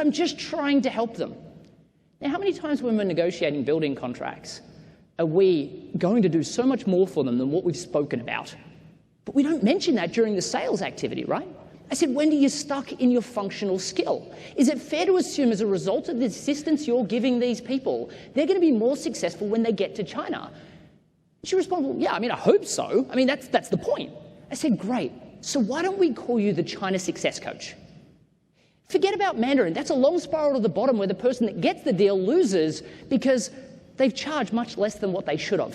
I'm just trying to help them. Now, how many times when we're negotiating building contracts are we going to do so much more for them than what we've spoken about? But we don't mention that during the sales activity, right? I said, Wendy, you're stuck in your functional skill. Is it fair to assume as a result of the assistance you're giving these people, they're going to be more successful when they get to China? She responded, well, yeah, I mean, I hope so. I mean, that's the point. I said, great. So why don't we call you the China Success Coach? Forget about Mandarin. That's a long spiral to the bottom where the person that gets the deal loses because they've charged much less than what they should have.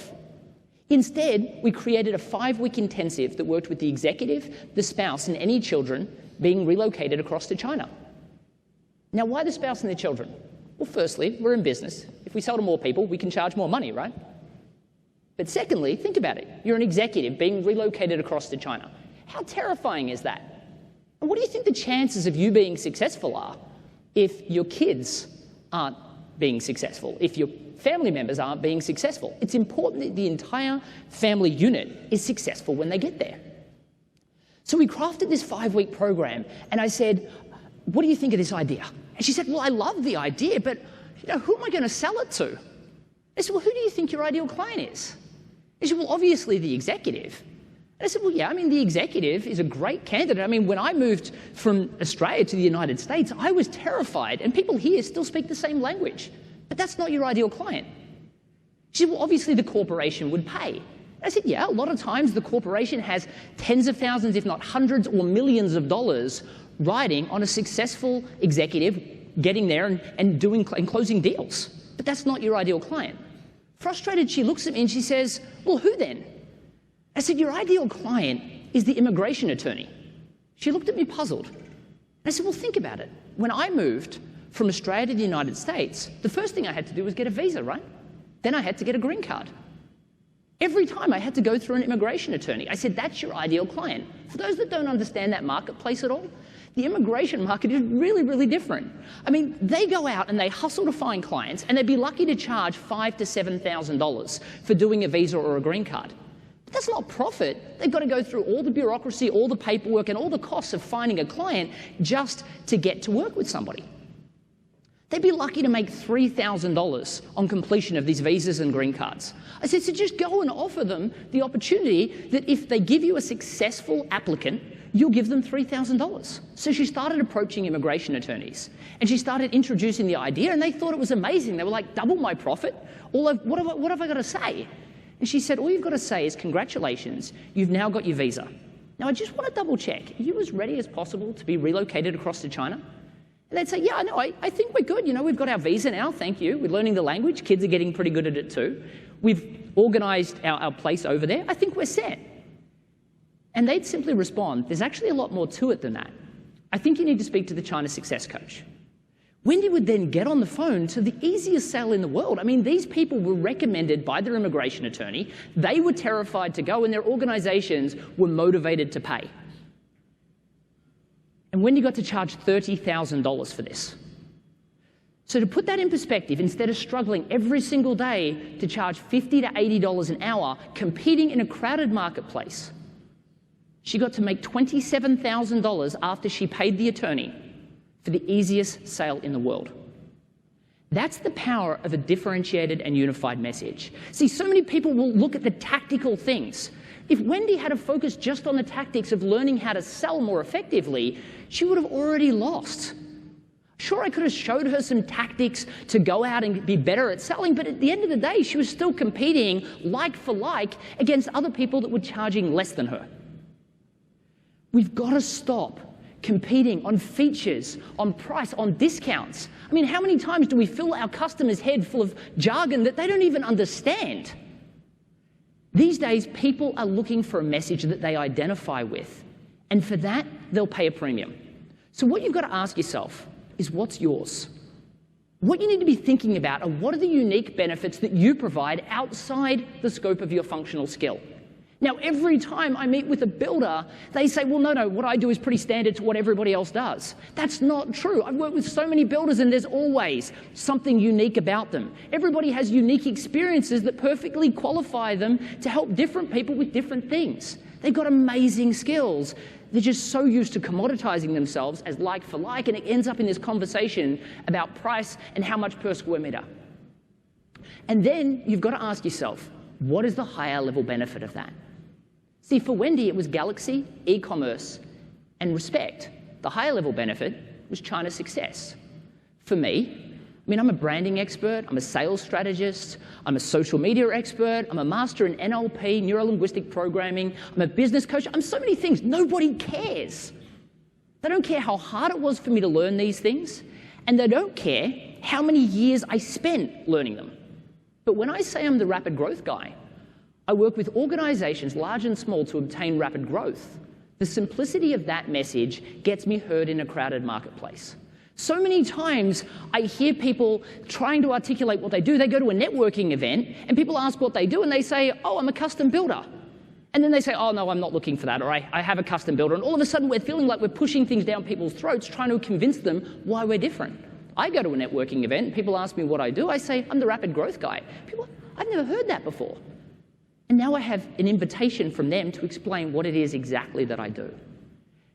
Instead, we created a 5-week intensive that worked with the executive, the spouse, and any children being relocated across to China. Now, why the spouse and the children? Well, firstly, we're in business. If we sell to more people, we can charge more money, right? But secondly, think about it. You're an executive being relocated across to China. How terrifying is that? And what do you think the chances of you being successful are if your kids aren't being successful, if your family members aren't being successful? It's important that the entire family unit is successful when they get there. So we crafted this 5-week program, and I said, what do you think of this idea? And she said, well, I love the idea, but who am I going to sell it to? I said, well, who do you think your ideal client is? She said, well, obviously the executive. And I said, well, yeah, I mean, the executive is a great candidate. I mean, when I moved from Australia to the United States, I was terrified, and people here still speak the same language. But that's not your ideal client. She said, well, obviously the corporation would pay. I said, yeah, a lot of times the corporation has tens of thousands, if not hundreds or millions of dollars riding on a successful executive getting there and closing deals. But that's not your ideal client. Frustrated, she looks at me and she says, well, who then? I said, your ideal client is the immigration attorney. She looked at me puzzled. I said, well, think about it. When I moved from Australia to the United States, the first thing I had to do was get a visa, right? Then I had to get a green card. Every time I had to go through an immigration attorney. I said, that's your ideal client. For those that don't understand that marketplace at all, the immigration market is really, really different. I mean, they go out and they hustle to find clients, and they'd be lucky to charge $5,000 to $7,000 for doing a visa or a green card. But that's not profit. They've got to go through all the bureaucracy, all the paperwork, and all the costs of finding a client just to get to work with somebody. They'd be lucky to make $3,000 on completion of these visas and green cards. I said, so just go and offer them the opportunity that if they give you a successful applicant, you'll give them $3,000. So she started approaching immigration attorneys, and she started introducing the idea, and they thought it was amazing. They were like, double my profit? What have I got to say? And she said, all you've got to say is, congratulations, you've now got your visa. Now, I just want to double check. Are you as ready as possible to be relocated across to China? And they'd say, yeah, no, I think we're good. We've got our visa now, thank you. We're learning the language. Kids are getting pretty good at it too. We've organised our place over there. I think we're set. And they'd simply respond, there's actually a lot more to it than that. I think you need to speak to the China Success Coach. Wendy would then get on the phone to the easiest sale in the world. I mean, these people were recommended by their immigration attorney. They were terrified to go, and their organisations were motivated to pay. And Wendy got to charge $30,000 for this. So to put that in perspective, instead of struggling every single day to charge $50 to $80 an hour, competing in a crowded marketplace, she got to make $27,000 after she paid the attorney for the easiest sale in the world. That's the power of a differentiated and unified message. See, so many people will look at the tactical things. If Wendy had to focus just on the tactics of learning how to sell more effectively, she would have already lost. Sure, I could have showed her some tactics to go out and be better at selling, but at the end of the day, she was still competing like for like against other people that were charging less than her. We've got to stop competing on features, on price, on discounts. I mean, how many times do we fill our customers' head full of jargon that they don't even understand? These days, people are looking for a message that they identify with, and for that, they'll pay a premium. So what you've got to ask yourself is, what's yours? What you need to be thinking about are, what are the unique benefits that you provide outside the scope of your functional skill? Now, every time I meet with a builder, they say, well, no, what I do is pretty standard to what everybody else does. That's not true. I've worked with so many builders, and there's always something unique about them. Everybody has unique experiences that perfectly qualify them to help different people with different things. They've got amazing skills. They're just so used to commoditizing themselves as like for like, and it ends up in this conversation about price and how much per square meter. And then you've got to ask yourself, what is the higher level benefit of that? See, for Wendy, it was Galaxy, e-commerce, and respect. The higher level benefit was China's success. For me, I'm a branding expert, I'm a sales strategist, I'm a social media expert, I'm a master in NLP, neuro-linguistic programming, I'm a business coach, I'm so many things. Nobody cares. They don't care how hard it was for me to learn these things, and they don't care how many years I spent learning them. But when I say I'm the rapid growth guy, I work with organizations, large and small, to obtain rapid growth. The simplicity of that message gets me heard in a crowded marketplace. So many times I hear people trying to articulate what they do. They go to a networking event and people ask what they do and they say, oh, I'm a custom builder. And then they say, oh, no, I'm not looking for that, or I have a custom builder. And all of a sudden we're feeling like we're pushing things down people's throats, trying to convince them why we're different. I go to a networking event and people ask me what I do. I say, I'm the rapid growth guy. People, I've never heard that before. And now I have an invitation from them to explain what it is exactly that I do.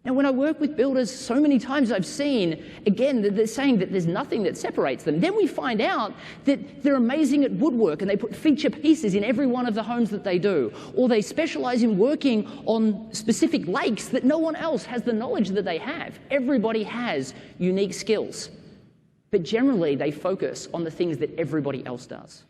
Now, when I work with builders, so many times I've seen, again, that they're saying that there's nothing that separates them. Then we find out that they're amazing at woodwork and they put feature pieces in every one of the homes that they do. Or they specialize in working on specific lakes that no one else has the knowledge that they have. Everybody has unique skills. But generally, they focus on the things that everybody else does.